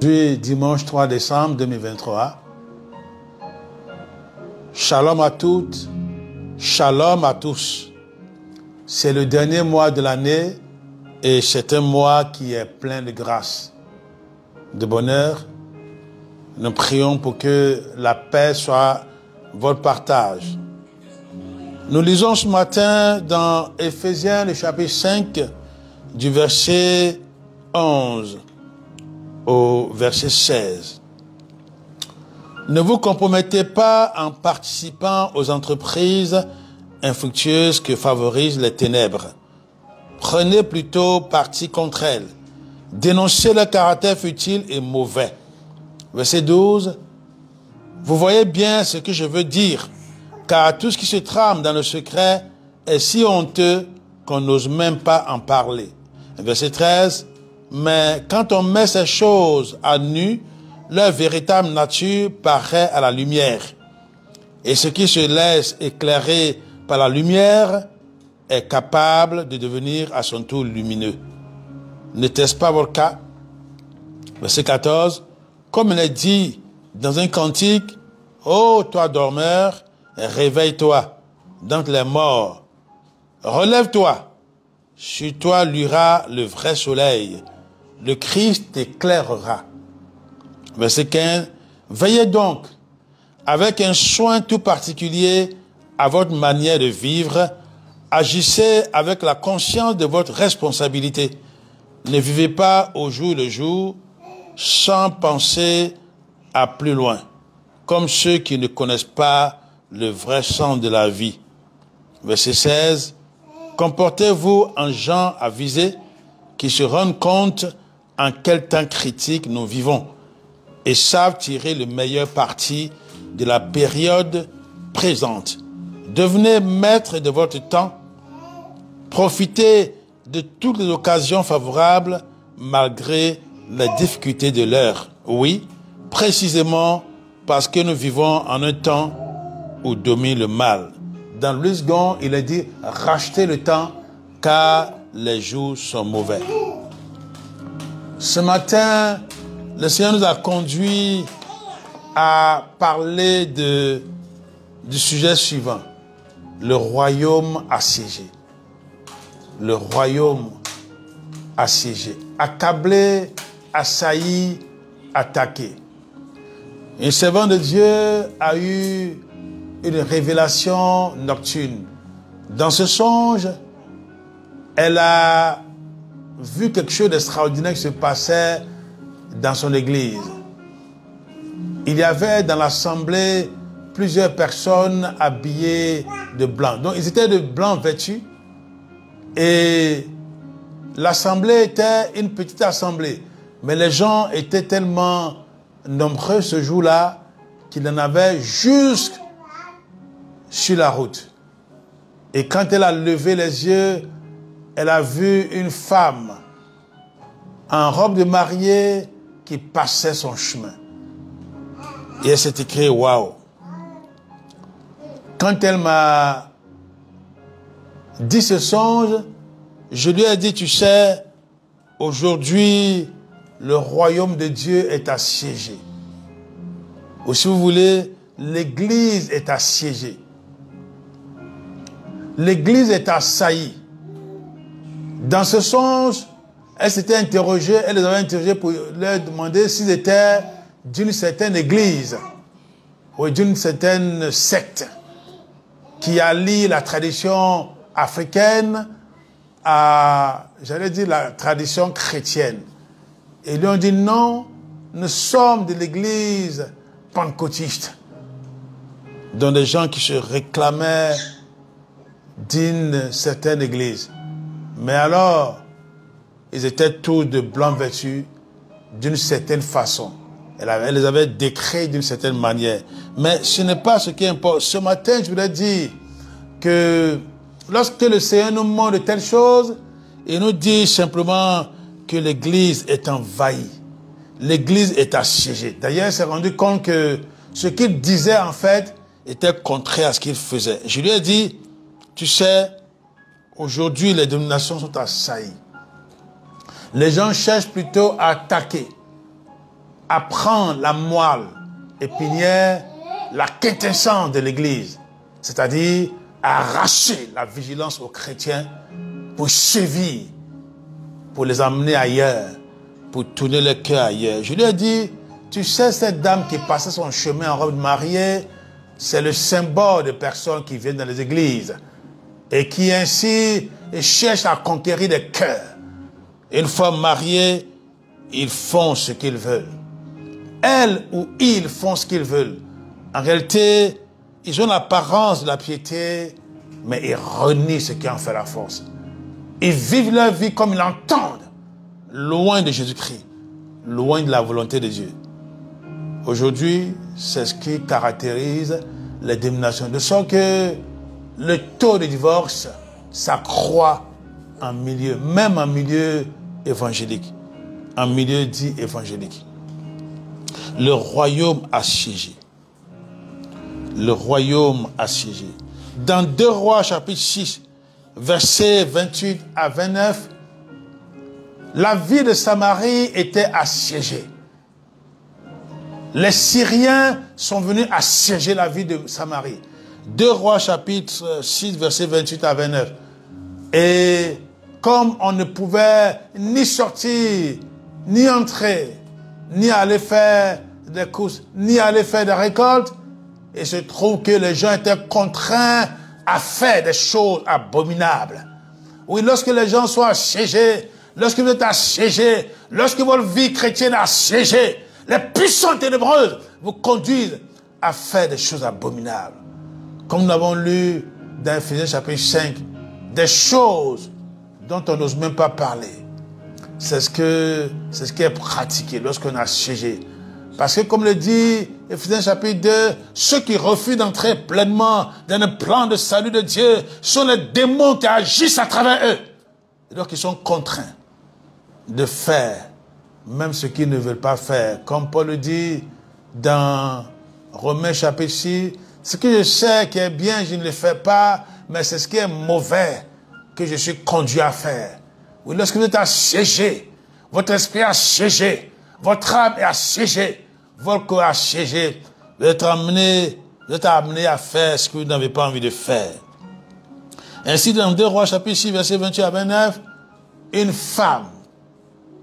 Aujourd'hui, dimanche 3 décembre 2023. Shalom à toutes, shalom à tous. C'est le dernier mois de l'année et c'est un mois qui est plein de grâce, de bonheur. Nous prions pour que la paix soit votre partage. Nous lisons ce matin dans Éphésiens, le chapitre 5, du verset 11 au verset 16. Ne vous compromettez pas en participant aux entreprises infructueuses que favorisent les ténèbres. Prenez plutôt parti contre elles. Dénoncez leur caractère futile et mauvais. Verset 12. Vous voyez bien ce que je veux dire, car tout ce qui se trame dans le secret est si honteux qu'on n'ose même pas en parler. Verset 13. Mais quand on met ces choses à nu, leur véritable nature paraît à la lumière. Et ce qui se laisse éclairer par la lumière est capable de devenir à son tour lumineux. N'était-ce pas votre cas? Verset 14. Comme il est dit dans un cantique, « Ô toi dormeur, réveille-toi d'entre les morts. Relève-toi, sur toi luira le vrai soleil. Le Christ t'éclairera. » Verset 15. Veillez donc avec un soin tout particulier à votre manière de vivre. Agissez avec la conscience de votre responsabilité. Ne vivez pas au jour le jour sans penser à plus loin, comme ceux qui ne connaissent pas le vrai sens de la vie. Verset 16. Comportez-vous en gens avisés qui se rendent compte en quel temps critique nous vivons et savent tirer le meilleur parti de la période présente. Devenez maître de votre temps. Profitez de toutes les occasions favorables malgré les difficultés de l'heure. Oui, précisément parce que nous vivons en un temps où domine le mal. Dans Louis Gon, il est dit « Rachetez le temps car les jours sont mauvais ». Ce matin, le Seigneur nous a conduits à parler du sujet suivant. Le royaume assiégé. Le royaume assiégé. Accablé, assailli, attaqué. Un servant de Dieu a eu une révélation nocturne. Dans ce songe, elle a vu quelque chose d'extraordinaire qui se passait dans son église. Il y avait dans l'assemblée plusieurs personnes habillées de blanc. Donc ils étaient de blanc vêtus et l'assemblée était une petite assemblée. Mais les gens étaient tellement nombreux ce jour-là qu'il en avait jusque sur la route. Et quand elle a levé les yeux, elle a vu une femme en robe de mariée qui passait son chemin. Et elle s'est écriée « Waouh ». Quand elle m'a dit ce songe, je lui ai dit « Tu sais, aujourd'hui, le royaume de Dieu est assiégé. » Ou si vous voulez, l'église est assiégée. L'église est assaillie. Dans ce songe, elle s'était interrogée, elle les avait interrogés pour leur demander s'ils étaient d'une certaine église ou d'une certaine secte qui allie la tradition africaine à, j'allais dire, la tradition chrétienne. Et ils lui ont dit non, nous sommes de l'église pentecôtiste, dont des gens qui se réclamaient d'une certaine église. Mais alors, ils étaient tous de blanc vêtus d'une certaine façon. Elle les avait décrits d'une certaine manière. Mais ce n'est pas ce qui importe. Ce matin, je voulais dire que lorsque le Seigneur nous montre de telles choses, il nous dit simplement que l'église est envahie. L'église est assiégée. D'ailleurs, il s'est rendu compte que ce qu'il disait en fait était contraire à ce qu'il faisait. Je lui ai dit, tu sais, aujourd'hui les dénominations sont assaillies. Les gens cherchent plutôt à attaquer. à prendre la moelle épinière, la quintessence de l'Église, c'est-à-dire à arracher la vigilance aux chrétiens pour sévir, pour les emmener ailleurs, pour tourner le cœur ailleurs. Je lui ai dit, tu sais, cette dame qui passait son chemin en robe de mariée, c'est le symbole de personnes qui viennent dans les églises et qui ainsi cherchent à conquérir des cœurs. Une fois mariés, ils font ce qu'ils veulent. Elles ou ils font ce qu'ils veulent. En réalité, ils ont l'apparence de la piété, mais ils renient ce qui en fait la force. Ils vivent leur vie comme ils l'entendent, loin de Jésus-Christ, loin de la volonté de Dieu. Aujourd'hui, c'est ce qui caractérise les dénominations, de sorte que le taux de divorce s'accroît en milieu, même en milieu évangélique, en milieu dit évangélique. Le royaume assiégé. Le royaume assiégé. Dans 2 Rois chapitre 6, versets 28 à 29, la ville de Samarie était assiégée. Les Syriens sont venus assiéger la ville de Samarie. 2 Rois chapitre 6, versets 28 à 29. Et comme on ne pouvait ni sortir, ni entrer, ni aller faire des courses, ni aller faire des récoltes, il se trouve que les gens étaient contraints à faire des choses abominables. Oui, lorsque les gens sont assiégés, lorsque vous êtes assiégés, lorsque votre vie chrétienne est assiégée, les puissances ténébreuses vous conduisent à faire des choses abominables. Comme nous l'avons lu dans Ephésiens chapitre 5, des choses dont on n'ose même pas parler. C'est ce qui est pratiqué lorsqu'on est assiégé. Parce que comme le dit Ephésiens chapitre 2, ceux qui refusent d'entrer pleinement dans le plan de salut de Dieu sont les démons qui agissent à travers eux. Et donc ils sont contraints de faire même ce qu'ils ne veulent pas faire. Comme Paul le dit dans Romains chapitre 6, ce que je sais qui est bien, je ne le fais pas, mais c'est ce qui est mauvais que je suis conduit à faire. Oui, lorsque vous êtes assiégé, votre esprit est assiégé, votre âme est assiégée, votre corps est assiégé, vous êtes amené à faire ce que vous n'avez pas envie de faire. Ainsi, dans 2 Rois chapitre 6, versets 28 à 29, une femme,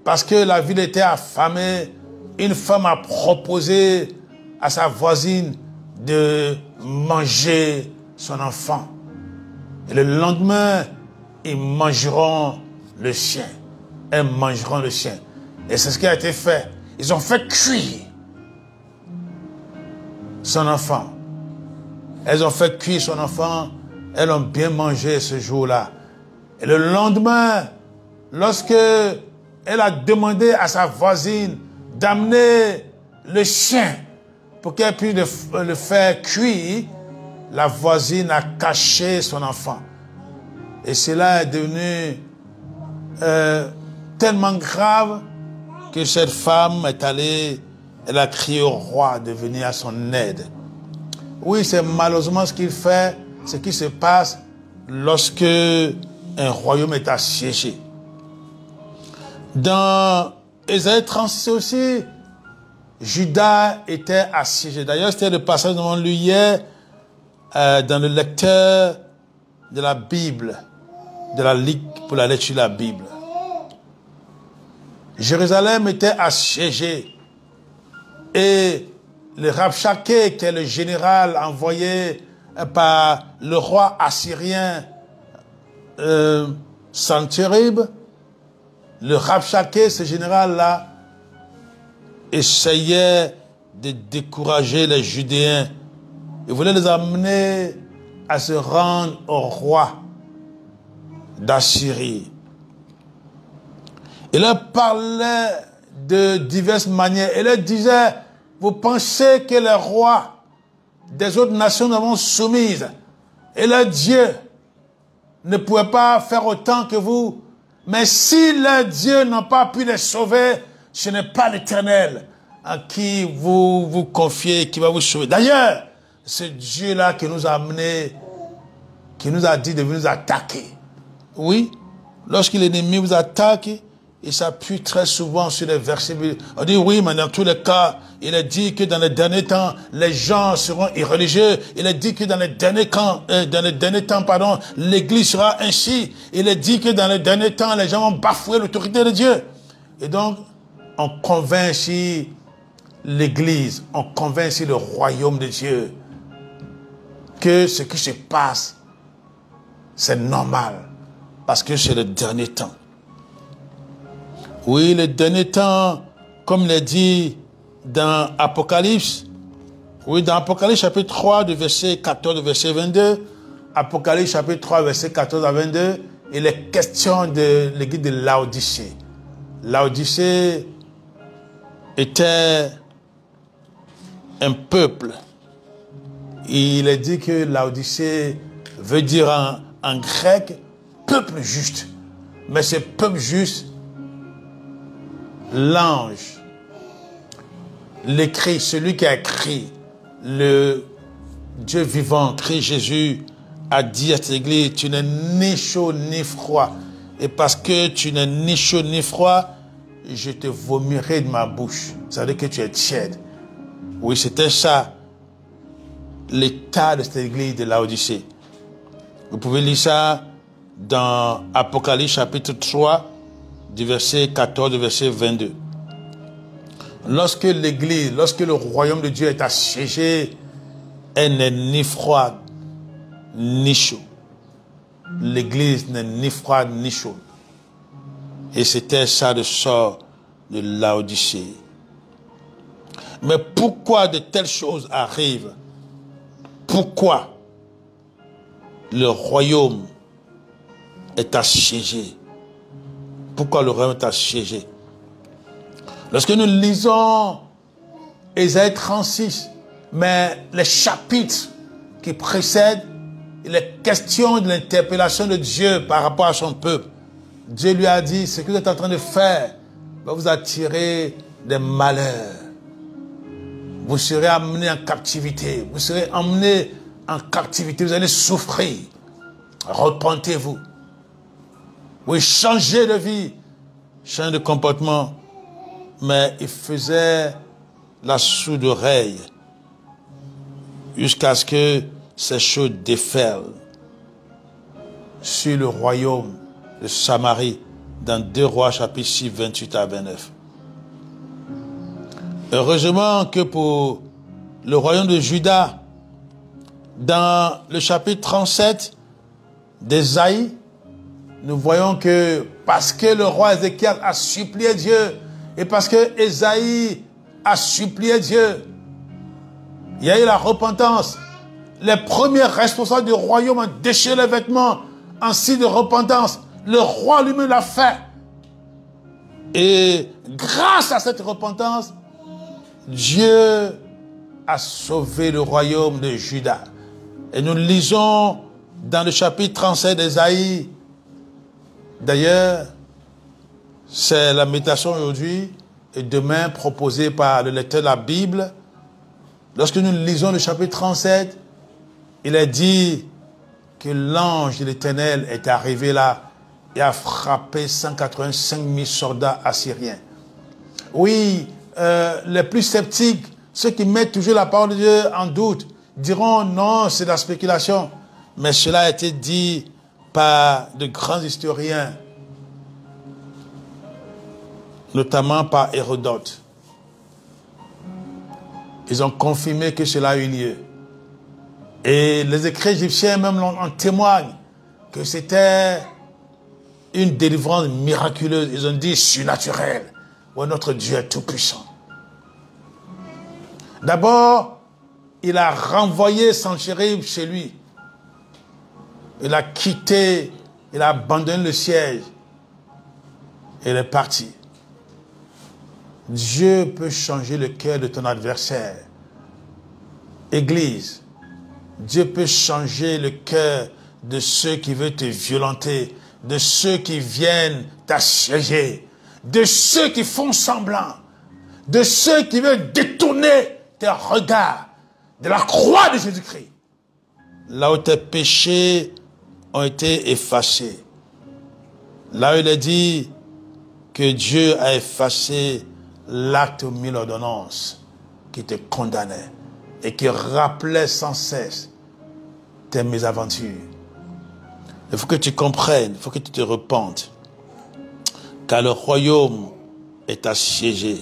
parce que la ville était affamée, une femme a proposé à sa voisine de manger son enfant. Et le lendemain, ils mangeront le chien. Elles mangeront le chien. Et c'est ce qui a été fait. Ils ont fait cuire son enfant. Elles ont fait cuire son enfant. Elles ont bien mangé ce jour-là. Et le lendemain, lorsque elle a demandé à sa voisine d'amener le chien pour qu'elle puisse le faire cuire, la voisine a caché son enfant. Et cela est devenu tellement grave que cette femme est allée, elle a crié au roi de venir à son aide. Oui, c'est malheureusement ce qu'il fait, ce qui se passe lorsque un royaume est assiégé. Dans Ésaïe 36 aussi, Juda était assiégé. D'ailleurs, c'était le passage dont on lu hier dans le lecteur de la Bible, de la ligue pour la lecture de la Bible. Jérusalem était assiégée et le Rabshakeh, qui est le général envoyé par le roi assyrien Sennacherib, le Rabshakeh, ce général-là, essayait de décourager les Judéens. Il voulait les amener à se rendre au roi d'Assyrie. Il leur parlait de diverses manières. Il leur disait, vous pensez que les rois des autres nations nous avons soumises et leur Dieu ne pouvait pas faire autant que vous. Mais si leur Dieu n'a pas pu les sauver, ce n'est pas l'Éternel à qui vous vous confiez, qui va vous sauver. D'ailleurs, c'est Dieu-là qui nous a amenés, qui nous a dit de venir nous attaquer. Oui, lorsque l'ennemi vous attaque, il s'appuie très souvent sur les versets. On dit oui, mais dans tous les cas, il a dit que dans les derniers temps, les gens seront irreligieux. Il a dit que dans les derniers temps, l'Église sera ainsi. Il a dit que dans les derniers temps, les gens vont bafouer l'autorité de Dieu. Et donc, on convainc ainsi l'Église, on convainc ainsi le royaume de Dieu que ce qui se passe, c'est normal, parce que c'est le dernier temps. Oui, le dernier temps, comme il est dit dans Apocalypse, oui, dans Apocalypse chapitre 3, du verset 14 au verset 22, Apocalypse chapitre 3, verset 14 à 22, il est question de l'église de Laodicée. Laodicée était un peuple. Il est dit que Laodicée veut dire en grec peuple juste. Mais ce peuple juste, l'ange, l'écrit, celui qui a écrit, le Dieu vivant, Christ Jésus, a dit à cette église, tu n'es ni chaud ni froid. Et parce que tu n'es ni chaud ni froid, je te vomirai de ma bouche. Ça veut dire que tu es tiède. Oui, c'était ça, l'état de cette église de Laodicée. Vous pouvez lire ça dans Apocalypse chapitre 3, du verset 14 au verset 22. Lorsque l'église, lorsque le royaume de Dieu est assiégé, elle n'est ni froide, ni chaud. L'église n'est ni froide, ni chaude. Et c'était ça le sort de Laodicée. Mais pourquoi de telles choses arrivent? Pourquoi le royaume est assiégé? Pourquoi le royaume est assiégé? Lorsque nous lisons Ésaïe 36, mais les chapitres qui précèdent, il est question de l'interpellation de Dieu par rapport à son peuple. Dieu lui a dit, ce que vous êtes en train de faire va vous attirer des malheurs. Vous serez amenés en captivité. Vous serez emmenés en captivité. Vous allez souffrir. Repentez-vous. Oui, changez de vie. Changez de comportement. Mais il faisait la sourde oreille jusqu'à ce que ces choses déferlent sur le royaume de Samarie dans 2 Rois chapitre 6, 28 à 29. Heureusement que pour le royaume de Juda, dans le chapitre 37 d'Ésaïe, nous voyons que parce que le roi Ézéchiel a supplié Dieu et parce que Ésaïe a supplié Dieu, il y a eu la repentance. Les premiers responsables du royaume ont déchiré les vêtements en signe de repentance. Le roi lui-même l'a fait. Et grâce à cette repentance, Dieu a sauvé le royaume de Juda. Et nous lisons dans le chapitre 37 d'Ésaïe. D'ailleurs, c'est la méditation aujourd'hui et demain proposée par le lecteur de la Bible. Lorsque nous lisons le chapitre 37, il est dit que l'ange de l'Éternel est arrivé là et a frappé 185 000 soldats assyriens. Oui, les plus sceptiques, ceux qui mettent toujours la parole de Dieu en doute, diront non, c'est de la spéculation. Mais cela a été dit par de grands historiens, notamment par Hérodote. Ils ont confirmé que cela a eu lieu. Et les écrits égyptiens même en témoignent que c'était une délivrance miraculeuse. Ils ont dit surnaturelle. Oh, notre Dieu est tout puissant. D'abord, il a renvoyé Sanchérib chez lui. Il a quitté, il a abandonné le siège. Et il est parti. Dieu peut changer le cœur de ton adversaire. Église, Dieu peut changer le cœur de ceux qui veulent te violenter, de ceux qui viennent t'assiéger, de ceux qui font semblant, de ceux qui veulent détourner tes regards de la croix de Jésus-Christ. Là où tes péchés ont été effacés. Là où il est dit, que Dieu a effacé l'acte aux 1000 ordonnances qui te condamnait et qui rappelait sans cesse tes mésaventures. Il faut que tu comprennes, il faut que tu te repentes, car le royaume est assiégé.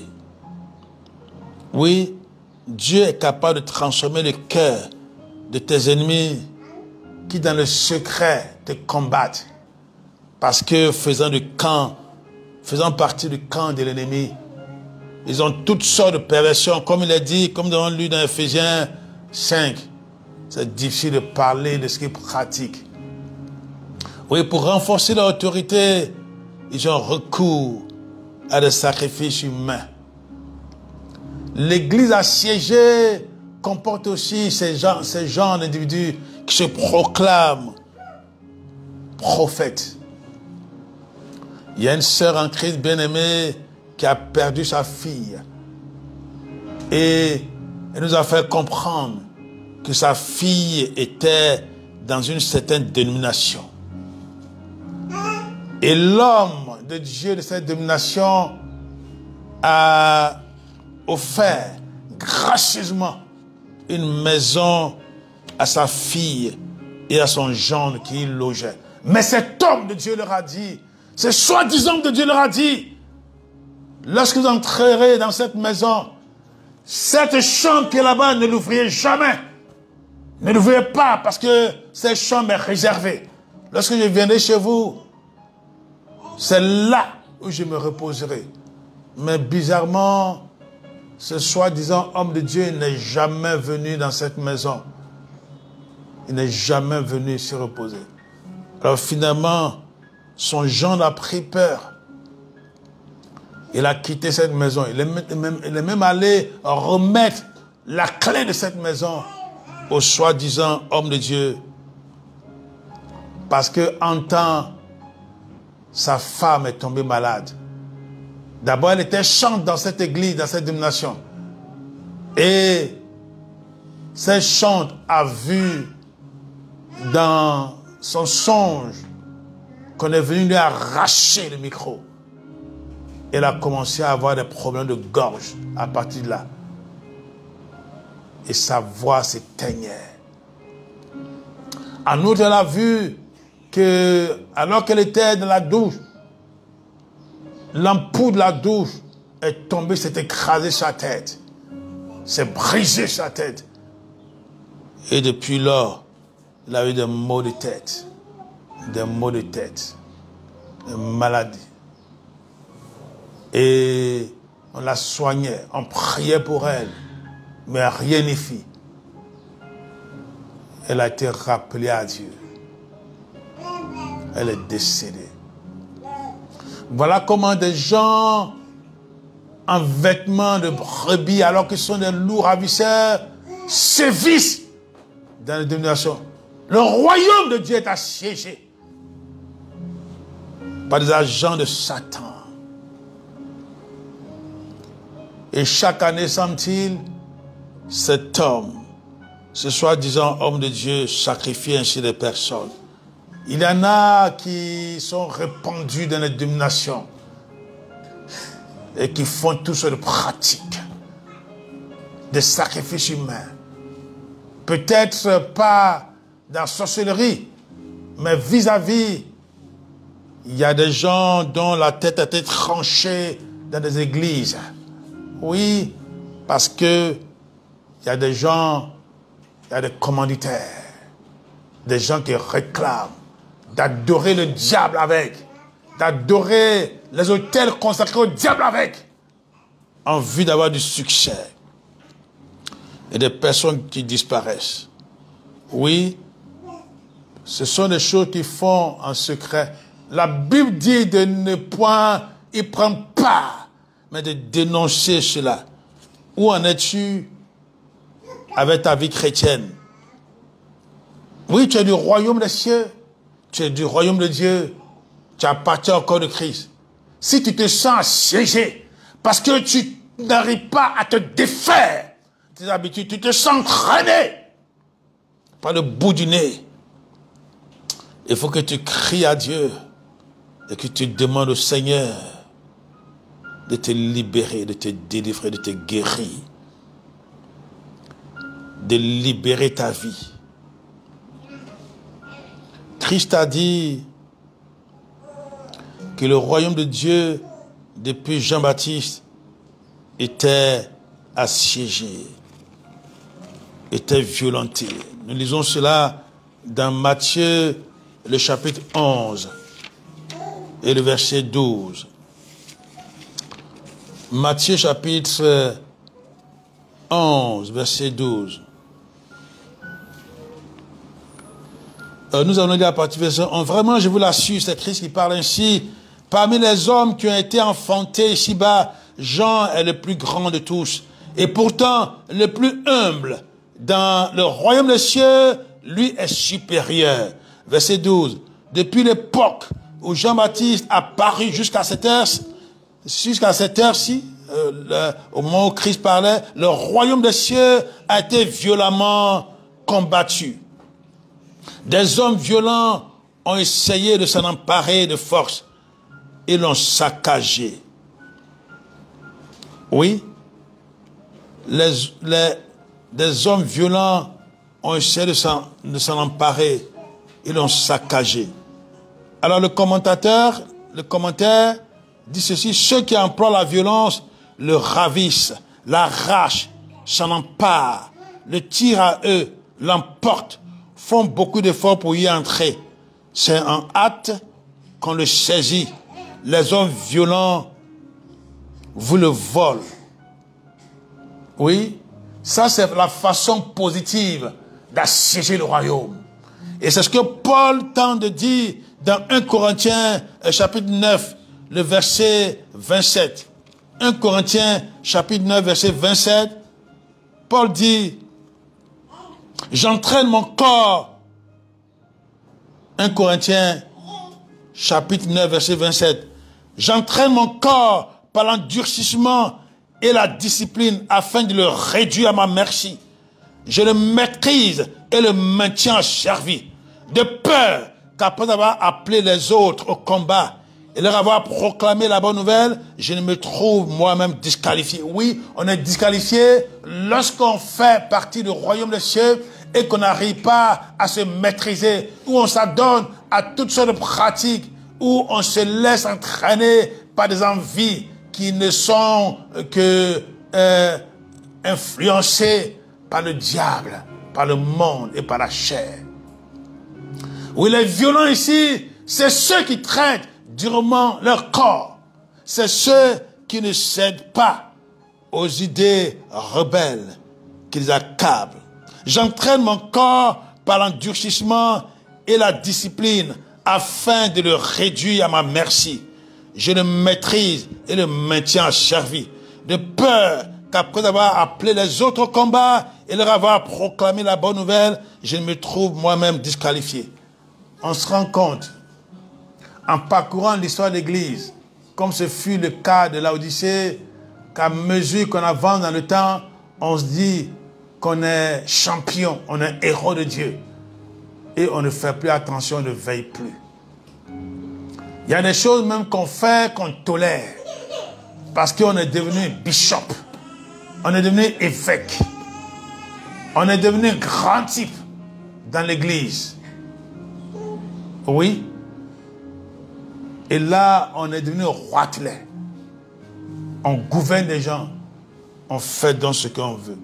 Oui, Dieu est capable de transformer le cœur de tes ennemis qui dans le secret te combattent parce que faisant partie du camp de l'ennemi, ils ont toutes sortes de perversions, comme il est dit, comme nous avons lu dans Ephésiens 5. C'est difficile de parler de ce qu'ils pratiquent. Oui, pour renforcer leur autorité, ils ont recours à des sacrifices humains. L'église assiégée comporte aussi ces gens d'individus qui se proclament prophètes. Il y a une sœur en Christ bien-aimée qui a perdu sa fille. Et elle nous a fait comprendre que sa fille était dans une certaine dénomination. Et l'homme de Dieu de cette dénomination a offert gracieusement une maison à sa fille et à son gendre qui y logeait. Mais cet homme de Dieu leur a dit, ce soi-disant de Dieu leur a dit, lorsque vous entrerez dans cette maison, cette chambre qui est là-bas, ne l'ouvriez jamais. Ne l'ouvrez pas parce que cette chambre est réservée. Lorsque je viendrai chez vous, c'est là où je me reposerai. Mais bizarrement, ce soi-disant homme de Dieu n'est jamais venu dans cette maison. Il n'est jamais venu s'y reposer. Alors finalement, son gendre a pris peur. Il a quitté cette maison. Il est même allé remettre la clé de cette maison au soi-disant homme de Dieu. Parce qu'en temps, sa femme est tombée malade. D'abord, elle était chante dans cette église, dans cette dénomination. Et cette chante a vu dans son songe qu'on est venu lui arracher le micro. Elle a commencé à avoir des problèmes de gorge à partir de là. Et sa voix s'éteignait. En outre, elle a vu que, alors qu'elle était dans la douche, l'ampoule de la douche est tombée, s'est écrasée sa tête. S'est brisée sa tête. Et depuis lors, elle a eu des maux de tête. Des maux de tête. Des maladies. Et on la soignait, on priait pour elle, mais rien n'y fit. Elle a été rappelée à Dieu. Elle est décédée. Voilà comment des gens en vêtements de brebis, alors qu'ils sont des loups ravisseurs, sévissent dans la domination. Le royaume de Dieu est assiégé par des agents de Satan. Et chaque année, semble-t-il, cet homme, ce soi-disant homme de Dieu, sacrifie ainsi des personnes. Il y en a qui sont répandus dans les dominations et qui font toutes sortes de pratiques, des sacrifices humains. Peut-être pas dans la sorcellerie, mais vis-à-vis, il y a des gens dont la tête a été tranchée dans des églises. Oui, parce que il y a des gens, il y a des commanditaires, des gens qui réclament d'adorer le diable avec, d'adorer les autels consacrés au diable avec, en vue d'avoir du succès. Et des personnes qui disparaissent. Oui, ce sont des choses qu'ils font en secret. La Bible dit de ne point y prendre part, mais de dénoncer cela. Où en es-tu avec ta vie chrétienne? Oui, tu es du royaume des cieux, tu es du royaume de Dieu, tu appartiens au corps de Christ. Si tu te sens assiégé, parce que tu n'arrives pas à te défaire tes habitudes, tu te sens traîné par le bout du nez, il faut que tu cries à Dieu et que tu demandes au Seigneur de te libérer, de te délivrer, de te guérir, de libérer ta vie. Christ a dit que le royaume de Dieu, depuis Jean-Baptiste, était assiégé, était violenté. Nous lisons cela dans Matthieu, le chapitre 11 et le verset 12. Matthieu, chapitre 11, verset 12. Nous allons lire à partir du verset 11. Vraiment, je vous l'assure, c'est Christ qui parle ainsi. Parmi les hommes qui ont été enfantés ici-bas, Jean est le plus grand de tous. Et pourtant, le plus humble dans le royaume des cieux, lui est supérieur. Verset 12. Depuis l'époque où Jean-Baptiste a paru jusqu'à cette heure-ci, au moment où Christ parlait, le royaume des cieux a été violemment combattu. Des hommes violents ont essayé de s'en emparer de force et l'ont saccagé. Oui, des hommes violents ont essayé de s'en emparer et l'ont saccagé. Alors le commentaire dit ceci: ceux qui emploient la violence le ravissent, l'arrachent, s'en emparent, le tirent à eux, l'emportent, font beaucoup d'efforts pour y entrer. C'est en hâte qu'on le saisit. Les hommes violents vous le volent. Oui, ça c'est la façon positive d'assiéger le royaume. Et c'est ce que Paul tente de dire dans 1 Corinthiens chapitre 9, le verset 27. 1 Corinthiens chapitre 9, verset 27. Paul dit: j'entraîne mon corps. 1 Corinthiens chapitre 9, verset 27. J'entraîne mon corps par l'endurcissement et la discipline afin de le réduire à ma merci. Je le maîtrise et le maintiens en service, de peur qu'après avoir appelé les autres au combat et leur avoir proclamé la bonne nouvelle, je ne me trouve moi-même disqualifié. Oui, on est disqualifié lorsqu'on fait partie du royaume des cieux et qu'on n'arrive pas à se maîtriser, où on s'adonne à toutes sortes de pratiques, où on se laisse entraîner par des envies qui ne sont que influencées par le diable, par le monde et par la chair. Oui, les violents ici, c'est ceux qui traitent durement leur corps. C'est ceux qui ne cèdent pas aux idées rebelles qu'ils accablent. J'entraîne mon corps par l'endurcissement et la discipline afin de le réduire à ma merci. Je le maîtrise et le maintiens en service, de peur qu'après avoir appelé les autres au combat et leur avoir proclamé la bonne nouvelle, je me trouve moi-même disqualifié. On se rend compte, en parcourant l'histoire de l'Église, comme ce fut le cas de Laodicée, qu'à mesure qu'on avance dans le temps, on se dit qu'on est champion, on est héros de Dieu. Et on ne fait plus attention, on ne veille plus. Il y a des choses même qu'on fait, qu'on tolère. Parce qu'on est devenu bishop. On est devenu évêque. On est devenu grand type dans l'église. Oui. Et là, on est devenu roitelet. On gouverne les gens. On fait donc ce qu'on veut.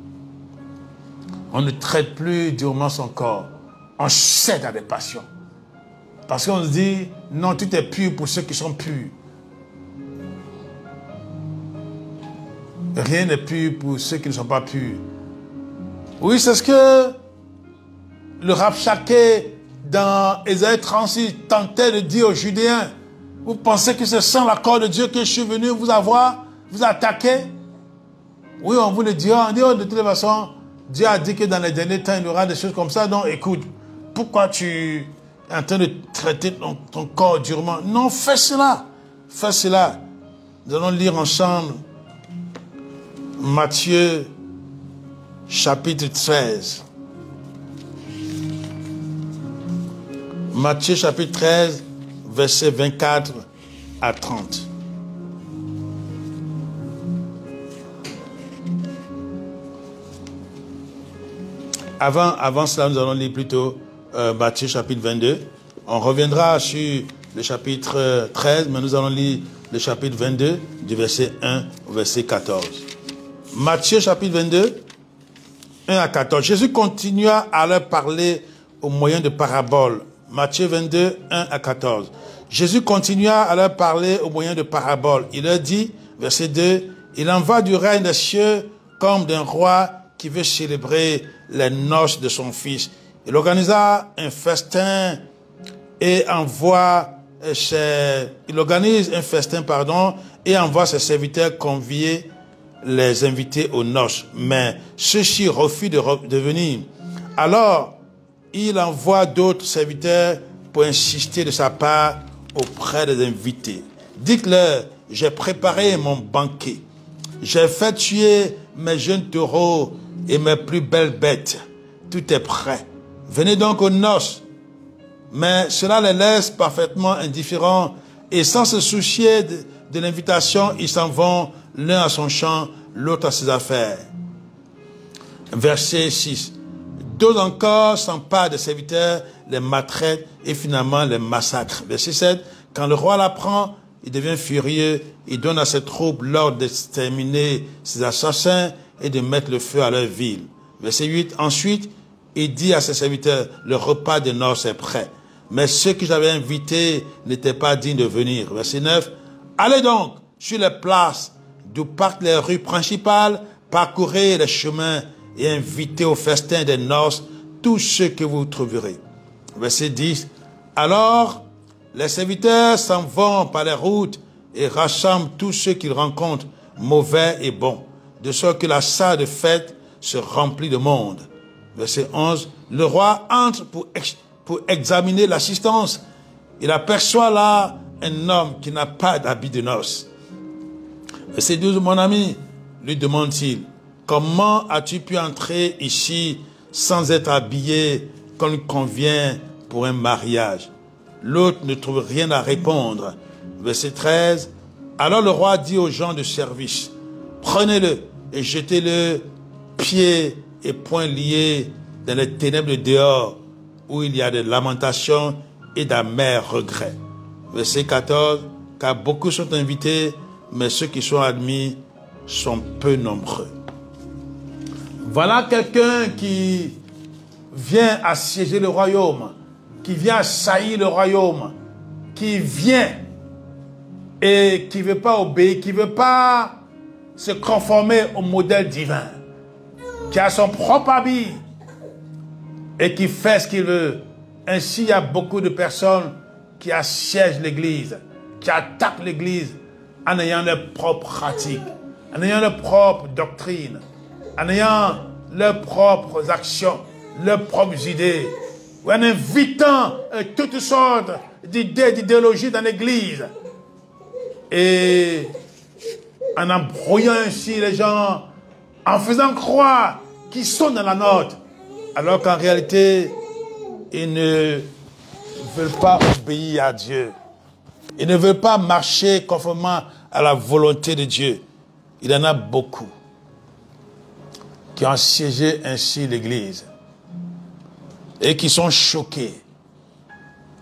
On ne traite plus durement son corps. On cède à des passions. Parce qu'on se dit, non, tout est pur pour ceux qui sont purs. Rien n'est pur pour ceux qui ne sont pas purs. Oui, c'est ce que le Rabshakeh dans Ésaïe 36 tentait de dire aux Judéens. Vous pensez que c'est sans l'accord de Dieu que je suis venu vous attaquer? Oui, on vous le dira. On dit, oh, de toute façon, Dieu a dit que dans les derniers temps, il y aura des choses comme ça. Donc, écoute, pourquoi tu es en train de traiter ton corps durement? Non, fais cela. Fais cela. Nous allons lire ensemble Matthieu, chapitre 13. Matthieu, chapitre 13, versets 24 à 30. Avant cela, nous allons lire plutôt Matthieu chapitre 22. On reviendra sur le chapitre 13, mais nous allons lire le chapitre 22, du verset 1 au verset 14. Matthieu chapitre 22, 1 à 14. Jésus continua à leur parler au moyen de paraboles. Matthieu 22, 1 à 14. Jésus continua à leur parler au moyen de paraboles. Il leur dit, verset 2, « Il en va du règne des cieux comme d'un roi qui veut célébrer les noces de son fils. Il organisa un festin et il organise un festin, et envoie ses serviteurs convier les invités aux noces. Mais ceux-ci refusent de venir. Alors, il envoie d'autres serviteurs pour insister de sa part auprès des invités. Dites-leur, j'ai préparé mon banquet. J'ai fait tuer mes jeunes taureaux et mes plus belles bêtes. Tout est prêt. Venez donc aux noces. Mais cela les laisse parfaitement indifférents et sans se soucier de l'invitation, ils s'en vont l'un à son champ, l'autre à ses affaires. Verset 6. D'autres encore s'emparent des serviteurs, les maltraitent et finalement les massacrent. Verset 7. Quand le roi l'apprend, il devient furieux, il donne à ses troupes l'ordre d'exterminer ses assassins et de mettre le feu à leur ville. Verset 8. Ensuite, il dit à ses serviteurs, le repas de noces est prêt. Mais ceux que j'avais invités n'étaient pas dignes de venir. Verset 9. Allez donc sur les places d'où partent les rues principales, parcourez les chemins et invitez au festin des noces tous ceux que vous trouverez. Verset 10. Alors, les serviteurs s'en vont par les routes et rassemblent tous ceux qu'ils rencontrent, mauvais et bons, de sorte que la salle de fête se remplit de monde. Verset 11. Le roi entre pour examiner l'assistance. Il aperçoit là un homme qui n'a pas d'habit de noces. Verset 12. Mon ami, lui demande-t-il, comment as-tu pu entrer ici sans être habillé comme il convient pour un mariage? L'autre ne trouve rien à répondre. Verset 13. Alors le roi dit aux gens de service, prenez-le et jetez-le pieds et poings liés dans les ténèbres de dehors, où il y a des lamentations et d'amers regrets. Verset 14. Car beaucoup sont invités, mais ceux qui sont admis sont peu nombreux. Voilà quelqu'un qui vient assiéger le royaume, qui vient assaillir le royaume, qui vient et qui ne veut pas obéir, qui ne veut pas se conformer au modèle divin, qui a son propre habit et qui fait ce qu'il veut. Ainsi, il y a beaucoup de personnes qui assiègent l'église, qui attaquent l'église en ayant leurs propres pratiques, en ayant leurs propres doctrines, en ayant leurs propres actions, leurs propres idées, ou en invitant toutes sortes d'idées, d'idéologies dans l'église. Et en embrouillant ainsi les gens, en faisant croire qu'ils sont dans la note, alors qu'en réalité, ils ne veulent pas obéir à Dieu. Ils ne veulent pas marcher conformément à la volonté de Dieu. Il y en a beaucoup qui ont assiégé ainsi l'église et qui sont choqués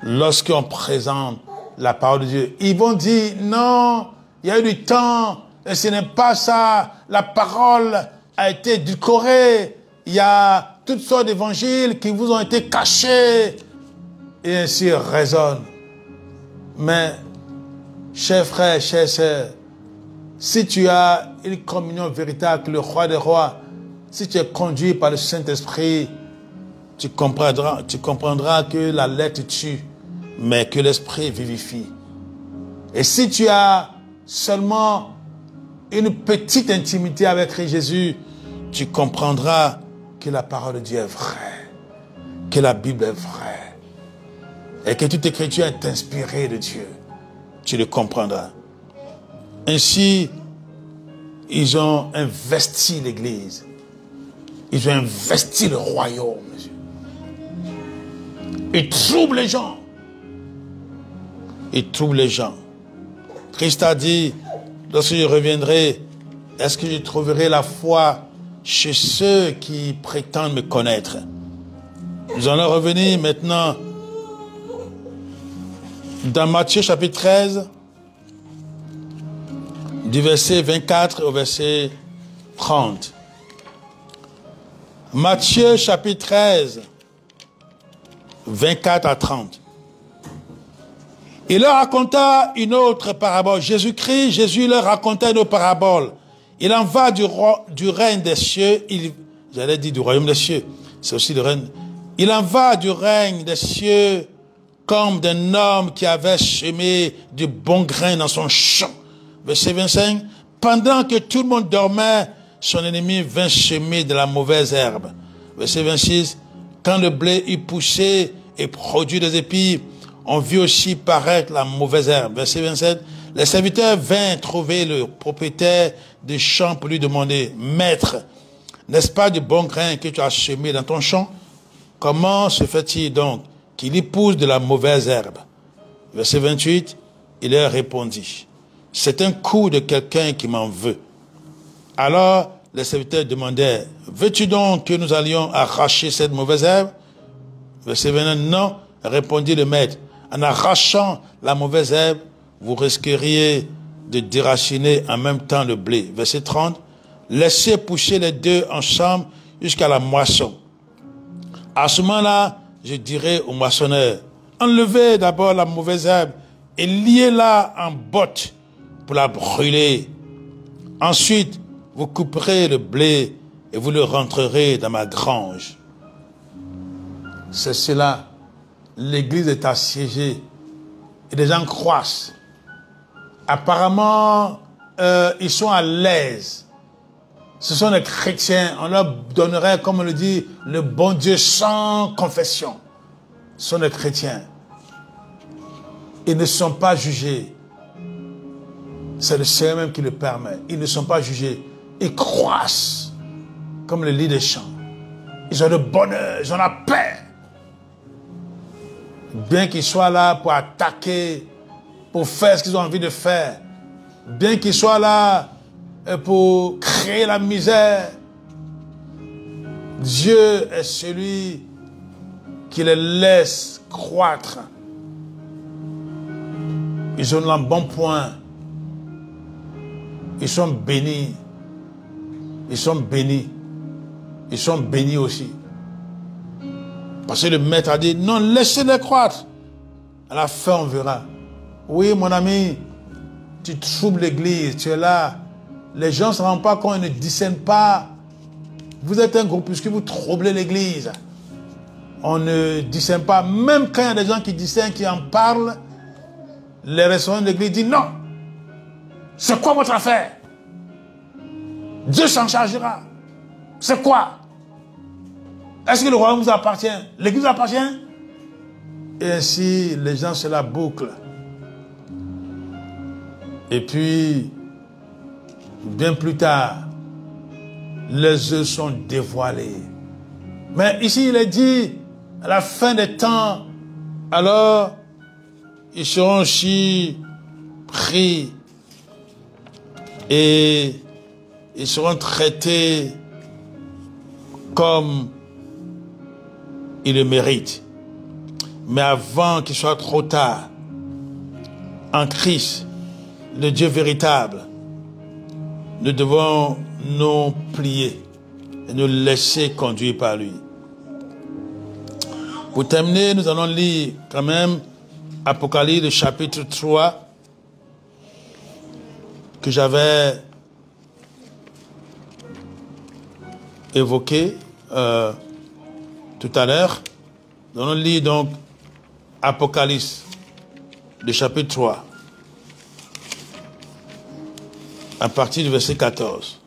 lorsqu'on présente la parole de Dieu. Ils vont dire, non, il y a eu du temps, et ce n'est pas ça, la parole a été édulcorée, il y a toutes sortes d'évangiles qui vous ont été cachés, et ainsi raisonnent. Mais, chers frères, chères sœurs, si tu as une communion véritable avec le roi des rois, si tu es conduit par le Saint-Esprit, tu comprendras que la lettre tue, mais que l'Esprit vivifie. Et si tu as seulement une petite intimité avec Jésus, tu comprendras que la parole de Dieu est vraie, que la Bible est vraie, et que toute écriture est inspirée de Dieu. Tu le comprendras. Ainsi, ils ont investi l'Église. Ils ont investi le royaume. Ils troublent les gens. Ils troublent les gens. Christ a dit, lorsque je reviendrai, est-ce que je trouverai la foi chez ceux qui prétendent me connaître. Nous allons revenir maintenant dans Matthieu chapitre 13, du verset 24 au verset 30. Matthieu chapitre 13, 24 à 30. Il leur raconta une autre parabole. Jésus leur raconta une autre parabole. Il en va du règne des cieux, j'allais dire du royaume des cieux, c'est aussi le règne. Il en va du règne des cieux comme d'un homme qui avait semé du bon grain dans son champ. Verset 25. Pendant que tout le monde dormait, son ennemi vint semer de la mauvaise herbe. Verset 26. Quand le blé eut poussé et produit des épis, on vit aussi paraître la mauvaise herbe. Verset 27. Les serviteurs vinrent trouver le propriétaire du champ pour lui demander, « Maître, n'est-ce pas du bon grain que tu as semé dans ton champ? Comment se fait-il donc qu'il y pousse de la mauvaise herbe ?» Verset 28, il leur répondit, « C'est un coup de quelqu'un qui m'en veut. » Alors les serviteurs demandèrent, « Veux-tu donc que nous allions arracher cette mauvaise herbe ?» Verset 29, « Non, répondit le maître, en arrachant la mauvaise herbe, vous risqueriez de déraciner en même temps le blé. » Verset 30, « Laissez pousser les deux ensemble jusqu'à la moisson. À ce moment-là, je dirai au moissonneur, enlevez d'abord la mauvaise herbe et liez-la en botte pour la brûler. Ensuite, vous couperez le blé et vous le rentrerez dans ma grange. » C'est cela. L'église est assiégée et les gens croissent. Apparemment, ils sont à l'aise. Ce sont des chrétiens. On leur donnerait, comme on le dit, le bon Dieu sans confession. Ce sont des chrétiens. Ils ne sont pas jugés. C'est le Seigneur même qui le permet. Ils ne sont pas jugés. Ils croissent comme le lit des champs. Ils ont le bonheur, ils ont la paix. Bien qu'ils soient là pour attaquer, pour faire ce qu'ils ont envie de faire, bien qu'ils soient là pour créer la misère, Dieu est celui qui les laisse croître. Ils ont l'embonpoint. Ils sont bénis. Ils sont bénis. Ils sont bénis aussi. Parce que le maître a dit, non, laissez-les croître. À la fin, on verra. Oui, mon ami, tu troubles l'église, tu es là. Les gens ne se rendent pas compte, ils ne discernent pas. Vous êtes un groupuscule, vous troublez l'église. On ne discerne pas. Même quand il y a des gens qui discernent, qui en parlent, les responsables de l'église disent, non, c'est quoi votre affaire? Dieu s'en chargera. C'est quoi? Est-ce que le royaume vous appartient? L'église vous appartient? Et ainsi, les gens se la bouclent. Et puis, bien plus tard, les œufs sont dévoilés. Mais ici, il est dit, à la fin des temps, alors, ils seront aussi pris et ils seront traités comme ils le méritent. Mais avant qu'il soit trop tard, en Christ, le Dieu véritable, nous devons nous plier et nous laisser conduire par lui. Pour terminer, nous allons lire quand même Apocalypse chapitre 3 que j'avais évoqué tout à l'heure. Nous allons lire donc Apocalypse, le chapitre 3, à partir du verset 14.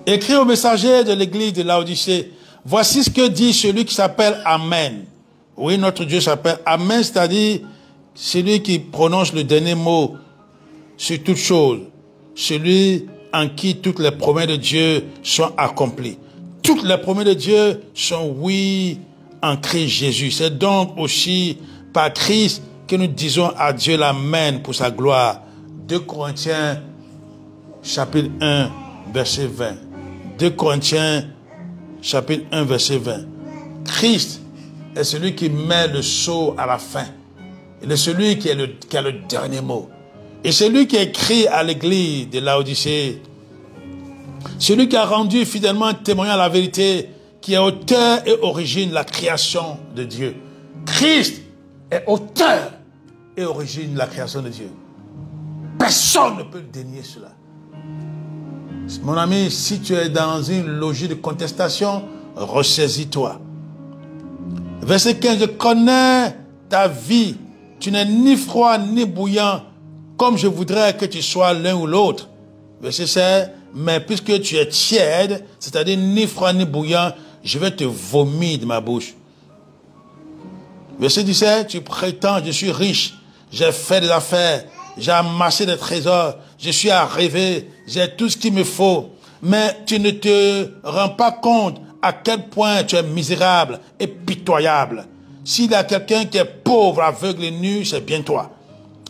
Écrit au messager de l'église de Laodicée, voici ce que dit celui qui s'appelle Amen. Oui, notre Dieu s'appelle Amen, c'est-à-dire celui qui prononce le dernier mot sur toute chose, celui en qui toutes les promesses de Dieu sont accomplies. Toutes les promesses de Dieu sont oui en Christ Jésus. C'est donc aussi par Christ que nous disons à Dieu l'Amen pour sa gloire. 2 Corinthiens chapitre 1 verset 20. 2 Corinthiens, chapitre 1, verset 20. Christ est celui qui met le sceau à la fin. Il est celui qui a le dernier mot. Et celui qui a écrit à l'église de Laodicée, celui qui a rendu fidèlement témoignage à la vérité, qui est auteur et origine de la création de Dieu. Christ est auteur et origine de la création de Dieu. Personne ne peut dénier cela. Mon ami, si tu es dans une logique de contestation, ressaisis-toi. Verset 15, je connais ta vie. Tu n'es ni froid ni bouillant, comme je voudrais que tu sois l'un ou l'autre. Verset 16, mais puisque tu es tiède, c'est-à-dire ni froid ni bouillant, je vais te vomir de ma bouche. Verset 17, tu prétends, je suis riche, j'ai fait des affaires, j'ai amassé des trésors, je suis arrivé, j'ai tout ce qu'il me faut. Mais tu ne te rends pas compte à quel point tu es misérable et pitoyable. S'il y a quelqu'un qui est pauvre, aveugle et nu, c'est bien toi.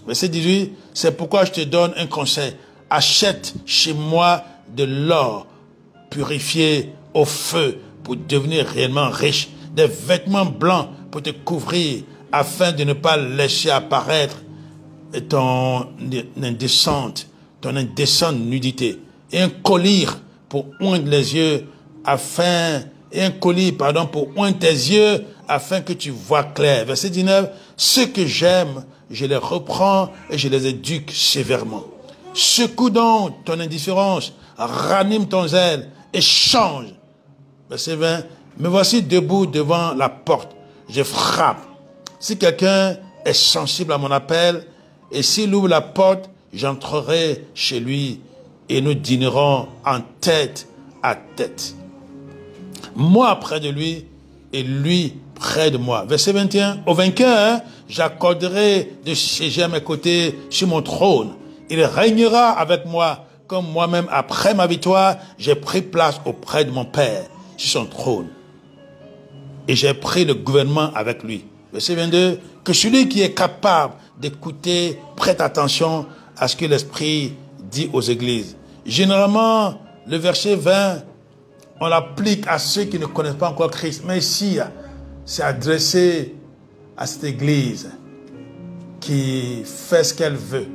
Verset 18, c'est pourquoi je te donne un conseil. Achète chez moi de l'or purifié au feu pour devenir réellement riche, des vêtements blancs pour te couvrir afin de ne pas laisser apparaître ton indécente nudité, et un collier pour oindre les yeux pour oindre tes yeux afin que tu vois clair. Verset 19, ceux que j'aime, je les reprends et je les éduque sévèrement. Secoue donc ton indifférence, ranime ton zèle et change. Verset 20, me voici debout devant la porte, je frappe. Si quelqu'un est sensible à mon appel, et s'il ouvre la porte, j'entrerai chez lui et nous dînerons en tête à tête. Moi près de lui et lui près de moi. Verset 21. Au vainqueur, j'accorderai de siéger à mes côtés sur mon trône. Il régnera avec moi comme moi-même après ma victoire, j'ai pris place auprès de mon Père sur son trône. Et j'ai pris le gouvernement avec lui. Verset 22. Que celui qui est capable d'écouter prête attention à ce que l'Esprit dit aux églises. Généralement, le verset 20, on l'applique à ceux qui ne connaissent pas encore Christ. Mais ici, c'est adressé à cette église qui fait ce qu'elle veut.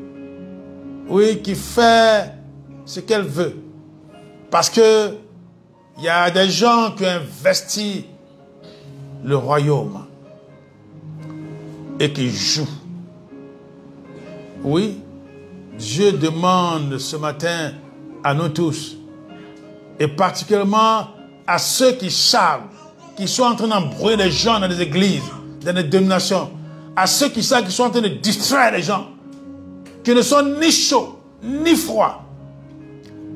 Oui, qui fait ce qu'elle veut. Parce que il y a des gens qui ont investi le royaume et qui jouent. Oui, Dieu demande ce matin à nous tous, et particulièrement à ceux qui savent, qui sont en train d'embrouiller les gens dans les églises, dans les dénominations, à ceux qui savent, qui sont en train de distraire les gens, qui ne sont ni chauds, ni froids.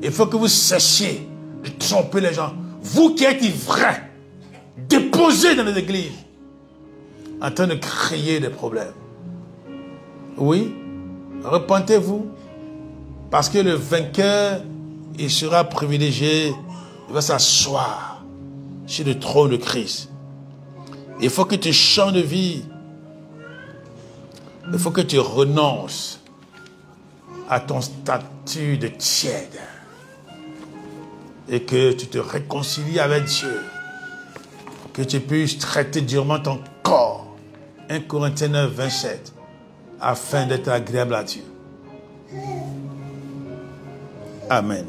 Il faut que vous cessiez de tromper les gens. Vous qui êtes vrais, déposés dans les églises, en train de créer des problèmes. Oui, repentez-vous, parce que le vainqueur, il sera privilégié, il va s'asseoir sur le trône de Christ. Il faut que tu changes de vie. Il faut que tu renonces à ton statut de tiède et que tu te réconcilies avec Dieu. Que tu puisses traiter durement ton corps. 1 Corinthiens 9, 27. Afin d'être agréable à Dieu. Amen.